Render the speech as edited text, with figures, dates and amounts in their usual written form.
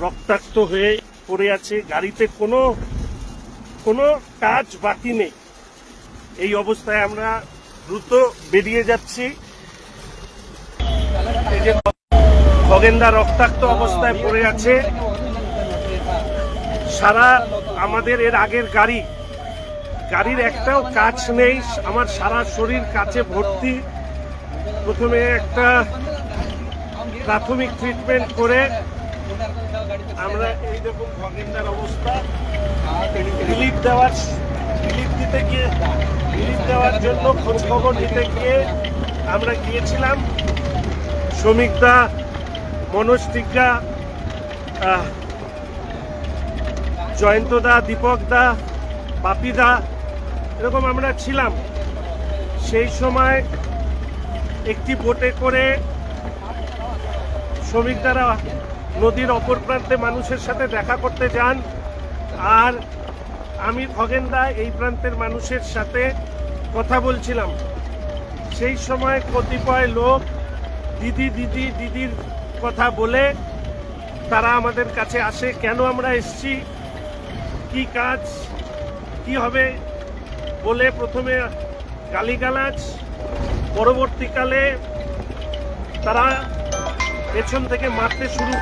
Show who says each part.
Speaker 1: রক্তাক্ত হয়ে পড়ে আছে, গাড়িতে কোনো কোনো কাজ বাকি নেই। এই অবস্থায় আমরা দ্রুত বেরিয়ে যাচ্ছি। এই যে খগেনদা রক্তাক্ত অবস্থায় পড়ে আছে, সারা আমাদের এর আগের গাড়ির একটাও কাজ নেই, আমার সারা শরীর কাচে ভর্তি। প্রথমে একটা প্রাথমিক ট্রিটমেন্ট করে আমরা এই দেখুন খগেনদার অবস্থা, রিলিফ দেওয়ার জন্য খোঁজ খবর নিতে গিয়ে আমরা গিয়েছিলাম। শ্রমিকদা, মনোজটিকা, জয়ন্তদা, দীপকদা, বাপিদা, এরকম আমরা ছিলাম। সেই সময় একটি বোটে করে শ্রমিকদারা নদীর অপর প্রান্তে মানুষের সাথে দেখা করতে যান, আর আমি খগেনদা এই প্রান্তের মানুষের সাথে কথা বলছিলাম। সেই সময় কতিপয় লোক দিদির কথা বলে তারা আমাদের কাছে আসে, কেন আমরা এসছি, কি কাজ, কি হবে বলে প্রথমে গালিগালাজ, পরবর্তীকালে তারা পেছন থেকে মারতে শুরু করে।